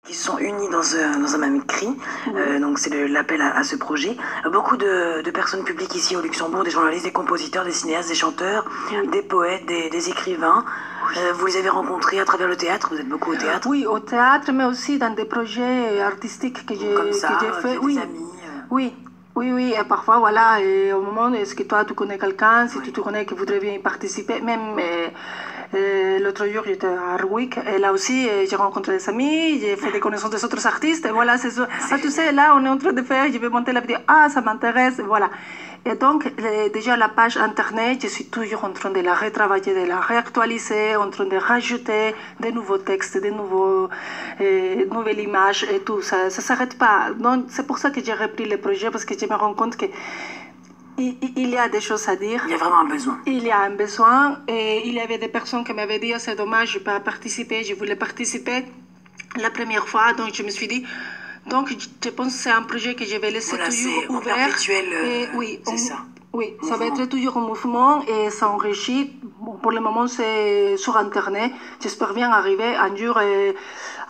Qui sont unis dans un même cri, donc c'est l'appel à ce projet. Beaucoup de personnes publiques ici au Luxembourg, des journalistes, des compositeurs, des cinéastes, des chanteurs, des poètes, des écrivains. Vous les avez rencontrés à travers le théâtre, vous êtes beaucoup au théâtre? Oui, au théâtre, mais aussi dans des projets artistiques que j'ai fait. Oui. Des amis. Oui, oui, et parfois, voilà, et au moment, est-ce que toi, tu connais quelqu'un, si tu te connais, qui voudrait bien y participer, même l'autre jour, j'étais à Harwich, et là aussi, j'ai rencontré des amis, j'ai fait des connaissances des autres artistes, et voilà, c'est ça. Ah, tu sais, là, on est en train de faire, je vais monter la vidéo, ah, ça m'intéresse, voilà. Et donc, déjà, la page Internet, je suis toujours en train de la retravailler, de la réactualiser, en train de rajouter de nouveaux textes, de nouvelles images et tout. Ça ne s'arrête pas. Donc, c'est pour ça que j'ai repris le projet, parce que je me rends compte que il y a des choses à dire. Il y a vraiment un besoin. Il y a un besoin. Et il y avait des personnes qui m'avaient dit, c'est dommage, je ne peux pas participer, je voulais participer la première fois. Donc, je me suis dit... Donc, je pense que c'est un projet que je vais laisser toujours ouvert. Perpétuel, oui, c'est ça. Oui, ça va être toujours un mouvement et ça enrichit. Bon, pour le moment, c'est sur Internet. J'espère bien arriver un jour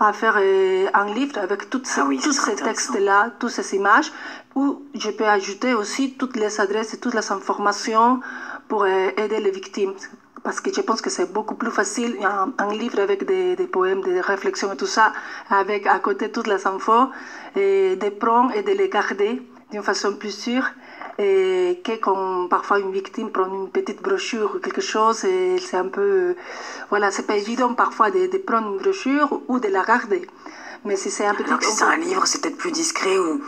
à faire un livre avec tous ces textes-là, toutes ces images, où je peux ajouter aussi toutes les adresses et toutes les informations pour aider les victimes. Parce que je pense que c'est beaucoup plus facile, un livre avec des poèmes, des réflexions et tout ça, avec à côté toutes les infos, et de prendre et de les garder d'une façon plus sûre, et que quand parfois une victime prend une petite brochure ou quelque chose, et c'est un peu... voilà, c'est pas évident parfois de prendre une brochure ou de la garder. Mais si c'est un petit... Alors que si c'est un livre, c'est peut-être plus discret ou...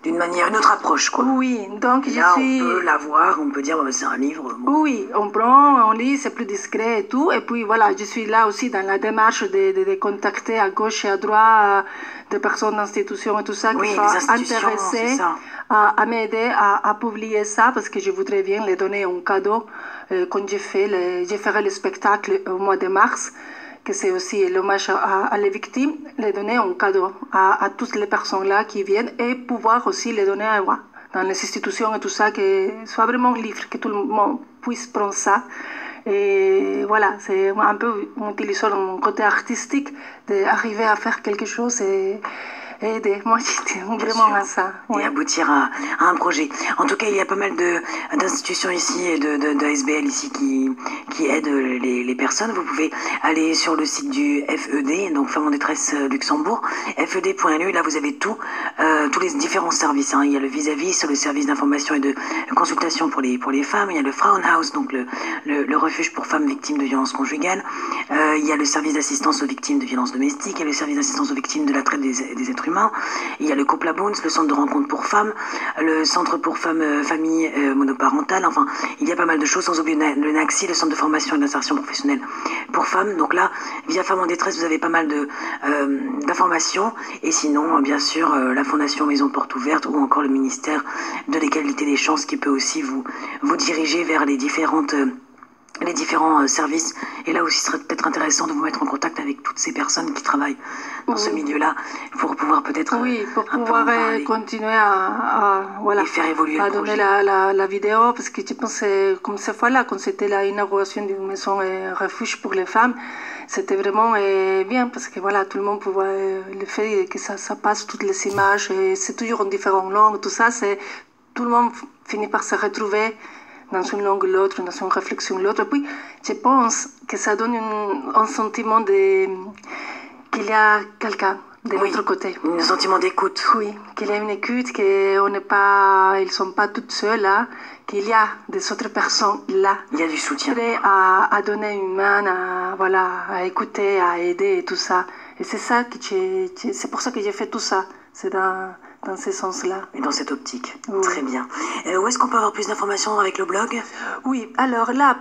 d'une manière, une autre approche, quoi. Oui, donc là, on peut l'avoir, on peut dire, c'est un livre. Bon. Oui, on prend, on lit, c'est plus discret et tout. Et puis voilà, je suis là aussi dans la démarche de contacter à gauche et à droite des personnes d'institutions et tout ça qui sont intéressées à m'aider à publier ça, parce que je voudrais bien les donner en cadeau quand je ferai le spectacle au mois de mars, que c'est aussi l'hommage à les victimes, les donner en cadeau à toutes les personnes-là qui viennent, et pouvoir aussi les donner dans les institutions et tout ça, que ce soit vraiment libre, que tout le monde puisse prendre ça. Et voilà, c'est un peu en utilisant mon côté artistique d'arriver à faire quelque chose et aider. Moi, j'étais vraiment à ça. Ouais. Et aboutir à un projet. En tout cas, il y a pas mal d'institutions ici et d'ASBL ici qui aident les personnes. Vous pouvez aller sur le site du FED, donc Femmes en détresse Luxembourg, fed.lu. Là, vous avez tous les différents services. Hein. Il y a le vis-à-vis, c'est le service d'information et de consultation pour les femmes. Il y a le Frauenhaus, donc le refuge pour femmes victimes de violences conjugales. Il y a le service d'assistance aux victimes de violences domestiques. Il y a le service d'assistance aux victimes de la traite des êtres humains. Il y a le Koplaboons, le centre de rencontre pour femmes, le centre pour femmes familles monoparentales. Enfin, il y a pas mal de choses, sans oublier le NAXI, le centre de formation et d'insertion professionnelle pour femmes. Donc là, via Femmes en détresse, vous avez pas mal d'informations. Et sinon, bien sûr, la Fondation Maison Porte Ouverte, ou encore le ministère de l'égalité des chances, qui peut aussi vous diriger vers les différents services. Et là aussi, ce serait peut-être intéressant de vous mettre en contact avec toutes ces personnes qui travaillent dans ce milieu-là, pour pouvoir peut-être pour pouvoir continuer à faire évoluer à donner la vidéo, parce que je pense comme cette fois-là, quand c'était l'inauguration d'une maison refuge pour les femmes, c'était vraiment bien, parce que voilà, tout le monde pouvait le fait que ça passe toutes les images, et c'est toujours en différentes langues, tout ça, tout le monde finit par se retrouver dans une langue ou l'autre, dans une réflexion ou l'autre. Et puis, je pense que ça donne un sentiment qu'il y a quelqu'un de l'autre côté. Un sentiment d'écoute. Oui, qu'il y a une écoute, qu'ils ne sont pas toutes seules là, qu'il y a des autres personnes là. Il y a du soutien. Prêts à donner une main, à écouter, à aider et tout ça. Et c'est ça c'est pour ça que j'ai fait tout ça. C'est dans ce sens-là. Et dans cette optique. Oui. Très bien. Où est-ce qu'on peut avoir plus d'informations avec le blog? Oui, alors là,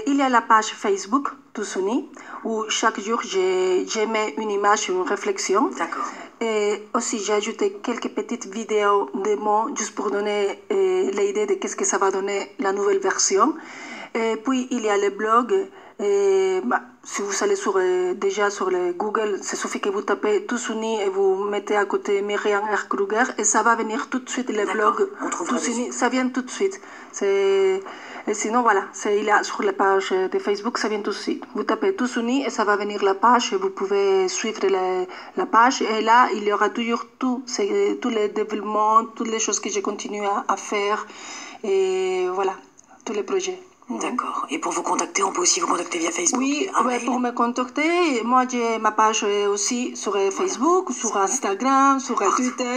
il y a la page Facebook, Tous Unis, où chaque jour, je mets une image, une réflexion. D'accord. Et aussi, j'ai ajouté quelques petites vidéos de mots, juste pour donner l'idée de qu'est-ce que ça va donner la nouvelle version. Et puis, il y a le blog. Si vous allez déjà sur le Google, il suffit que vous tapez Tous Unis et vous mettez à côté Myriam R. Kruger, et ça va venir tout de suite le blog Tous Unis. Ça vient tout de suite. Et sinon, voilà, il y a sur la page de Facebook, ça vient tout de suite. Vous tapez Tous Unis et ça va venir la page. Et vous pouvez suivre la page. Et là, il y aura toujours tous les développements, toutes les choses que j'ai continué à faire. Et voilà, tous les projets. D'accord. Et pour vous contacter, on peut aussi vous contacter via Facebook? Oui, pour me contacter, moi j'ai ma page aussi sur Facebook, sur Instagram, sur Twitter.